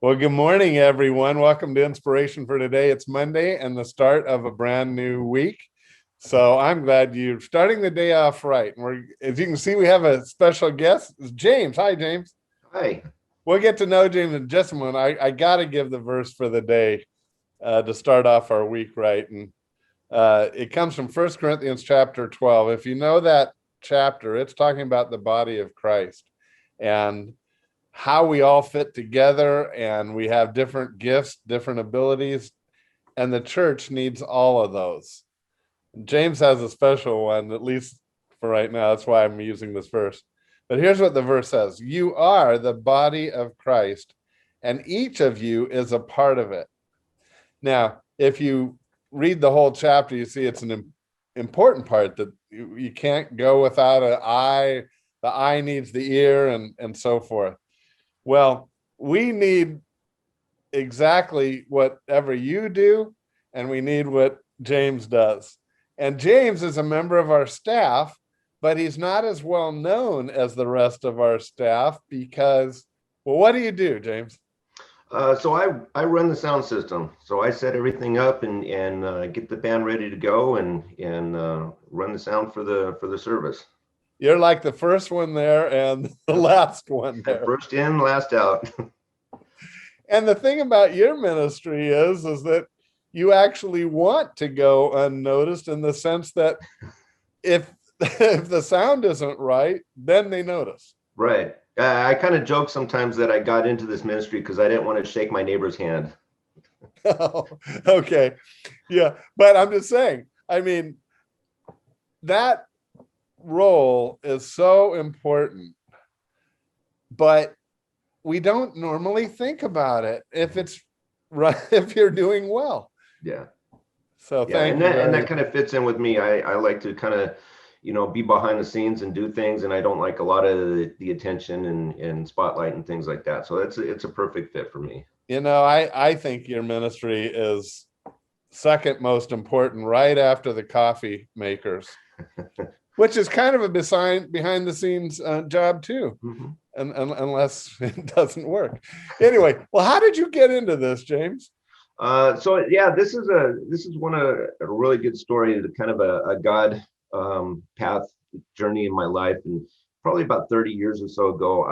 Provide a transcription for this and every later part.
Well, good morning, everyone. Welcome to Inspiration for Today. It's Monday and the start of a brand new week. So I'm glad you're starting the day off right. And as you can see, we have a special guest, it's James. Hi, James. Hi. We'll get to know James in just a moment. I got to give the verse for the day to start off our week right. And it comes from 1 Corinthians chapter 12. If you know that chapter, it's talking about the body of Christ and how we all fit together, and we have different gifts, different abilities, and the church needs all of those. James has a special one, at least for right now. That's why I'm using this verse. But here's what the verse says: you are the body of Christ, and each of you is a part of it. Now, if you read the whole chapter, you see it's an important part that you can't go without an eye. The eye needs the ear, and so forth. Well, we need exactly whatever you do, and we need what James does. And James is a member of our staff, but he's not as well known as the rest of our staff because, well, what do you do, James? So I run the sound system. So I set everything up and get the band ready to go and run the sound for the service. You're like the first one there and the last one there. First in, last out. And the thing about your ministry is that you actually want to go unnoticed, in the sense that if the sound isn't right, then they notice. Right. I kind of joke sometimes that I got into this ministry because I didn't want to shake my neighbor's hand. Oh, okay. Yeah. But I'm just saying, I mean, that role is so important, but we don't normally think about it if it's right, if you're doing well. Yeah. So Yeah, thank and you. that kind of fits in with me. I like to kind of, be behind the scenes and do things, and I don't like a lot of the attention and spotlight and things like that. So it's a perfect fit for me. I think your ministry is second most important, right after the coffee makers, which is kind of a behind the scenes job too. Mm-hmm. And unless it doesn't work. Anyway, well, how did you get into this, James? So yeah, this is one of a really good story, kind of a God path journey in my life. And probably about 30 years or so ago,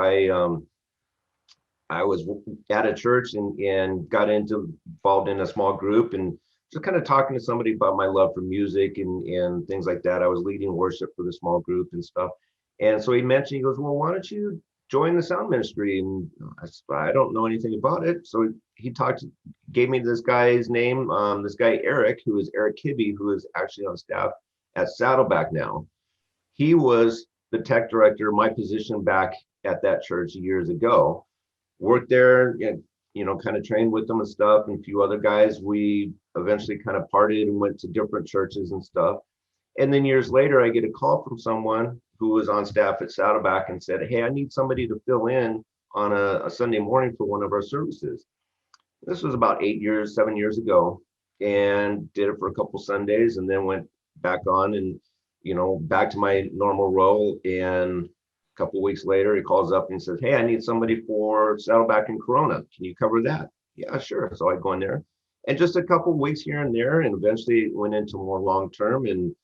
I was at a church and got involved in a small group and just kind of talking to somebody about my love for music and things like that. I was leading worship for the small group and stuff. And so he mentioned, he goes, well, why don't you join the sound ministry? And I said, I don't know anything about it. So he gave me this guy's name, this guy, Eric, who is Eric Kibbe, who is actually on staff at Saddleback now. He was the tech director, my position back at that church years ago. Worked there, and, kind of trained with them and stuff, and a few other guys. We eventually kind of parted and went to different churches and stuff. And then years later, I get a call from someone who was on staff at Saddleback and said, hey, I need somebody to fill in on a Sunday morning for one of our services. This was about 7 years ago, and did it for a couple Sundays and then went back on and, back to my normal role. And a couple of weeks later, he calls up and says, hey, I need somebody for Saddleback and Corona. Can you cover that? Yeah, sure. So I go in there, and just a couple of weeks here and there, and eventually went into more long-term. And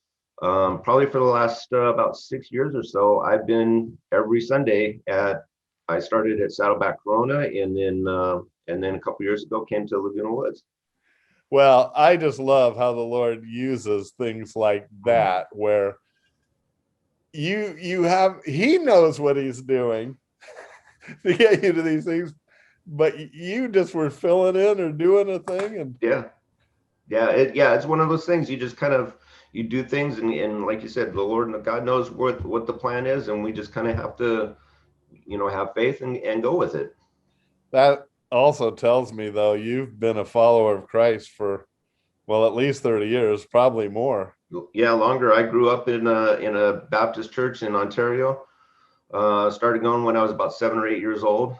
probably for the last about 6 years or so, I've been every Sunday I started at Saddleback Corona, and then a couple years ago came to Laguna Woods. Well, I just love how the Lord uses things like that, where he knows what he's doing to get you to these things, but you just were filling in or doing a thing. And it's one of those things. You just kind of, you do things, and like you said, the Lord and God knows what the plan is, and we just kind of have to, have faith and go with it. That also tells me, though, you've been a follower of Christ for, well, at least 30 years, probably more. Yeah, longer. I grew up in a Baptist church in Ontario. Started going when I was about 7 or 8 years old.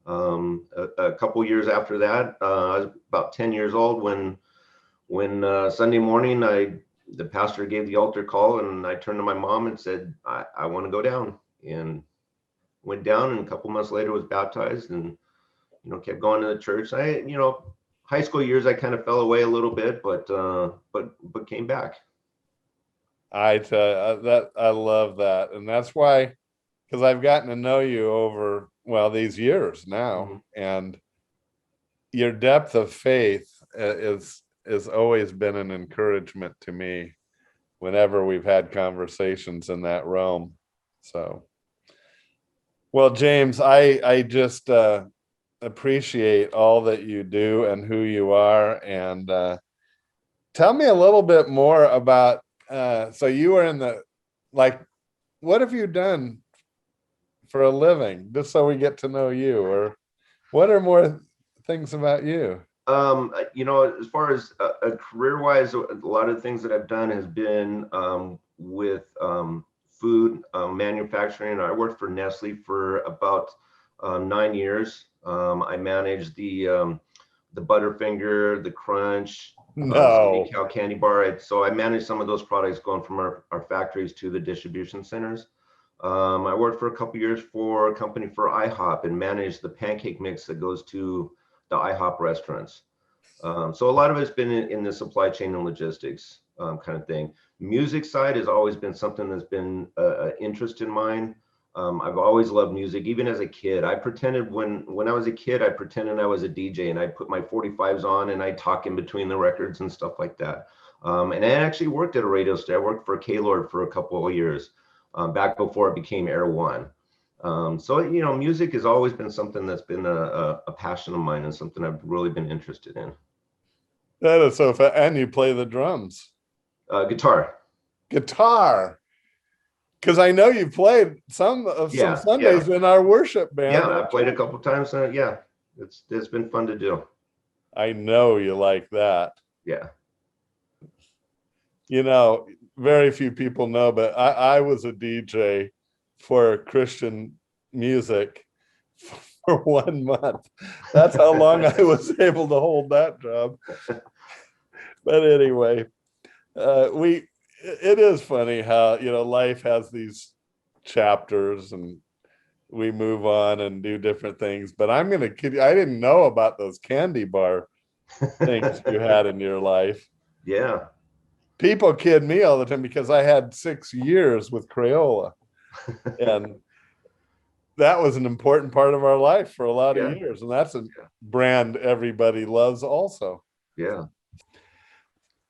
A couple years after that, I was about 10 years old when Sunday morning the pastor gave the altar call, and I turned to my mom and said, I want to go down, and went down, and a couple months later was baptized, and kept going to the church. High school years, I kind of fell away a little bit, but came back. I tell you, that I love that, and that's why, because I've gotten to know you over these years now, and your depth of faith is always been an encouragement to me whenever we've had conversations in that realm. So, well, James, I just appreciate all that you do and who you are, and tell me a little bit more about. So you were in the, what have you done for a living? Just so we get to know you, or what are more things about you? As far as career-wise, a lot of things that I've done has been with food manufacturing. I worked for Nestle for about 9 years. I managed the Butterfinger, the Crunch, Sandy Cow candy bar. So I managed some of those products going from our factories to the distribution centers. I worked for a couple years for a company for IHOP and managed the pancake mix that goes to the IHOP restaurants. So a lot of it's been in the supply chain and logistics kind of thing. Music side has always been something that's been an interest in mine. I've always loved music, even as a kid. I pretended when I was a kid, I pretended I was a DJ, and I put my 45s on and I talk in between the records and stuff like that. And I actually worked at a radio station. I worked for K-Lord for a couple of years, back before it became Air One. So music has always been something that's been a passion of mine and something I've really been interested in. That is so fun. And you play the drums. Guitar. Because I know you played some Sundays in our worship band. Yeah, I played a couple times. It's been fun to do. I know you like that. Yeah. Very few people know, but I was a DJ for Christian music for 1 month. That's how long I was able to hold that job. But anyway, it is funny how, life has these chapters and we move on and do different things. But I'm going to kid you, I didn't know about those candy bar things you had in your life. Yeah. People kid me all the time because I had 6 years with Crayola. And that was an important part of our life for a lot of years. And that's a brand everybody loves also. Yeah.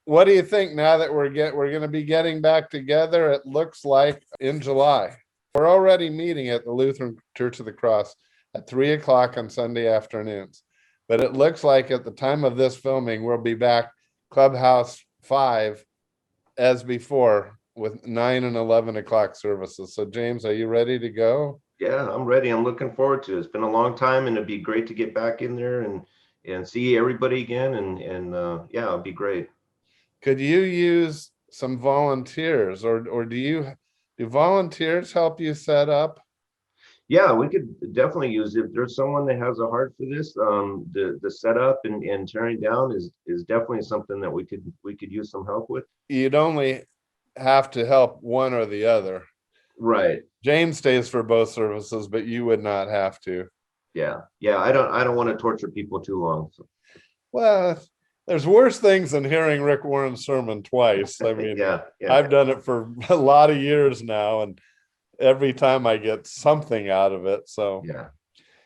What do you think now that we're going to be getting back together? It looks like in July. We're already meeting at the Lutheran Church of the Cross at 3:00 on Sunday afternoons. But it looks like at the time of this filming, we'll be back Clubhouse 5 as before with 9 and 11 o'clock services. So James, are you ready to go? Yeah, I'm ready. I'm looking forward to it. It's been a long time, and it'd be great to get back in there and see everybody again. And it'll be great. Could you use some volunteers, or do volunteers help you set up? Yeah, we could definitely use it. If there's someone that has a heart for this, the setup and tearing down is definitely something that we could use some help with. You'd only have to help one or the other. Right. James stays for both services, but you would not have to. Yeah. I don't want to torture people too long. So. Well, there's worse things than hearing Rick Warren's sermon twice. I mean, I've done it for a lot of years now, and every time I get something out of it. So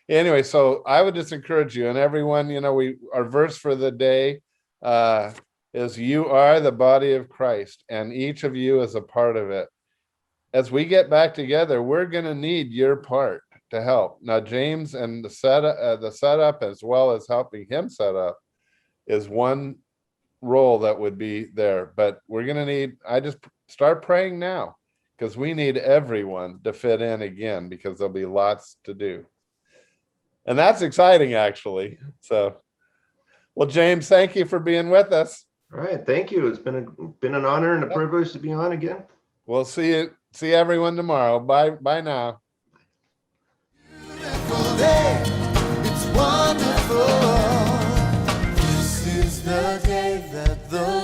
anyway, so I would just encourage you and everyone, our verse for the day is you are the body of Christ, and each of you is a part of it. As we get back together, we're going to need your part to help. Now, James and the setup as well as helping him set up is one role that would be there, but we're going to need, I just start praying now, because we need everyone to fit in again, because there'll be lots to do. And that's exciting, actually. So, well, James, thank you for being with us. All right. Thank you. It's been an honor and a privilege to be on again. We'll see everyone tomorrow. Bye now. Beautiful day. It's wonderful. This is the day that the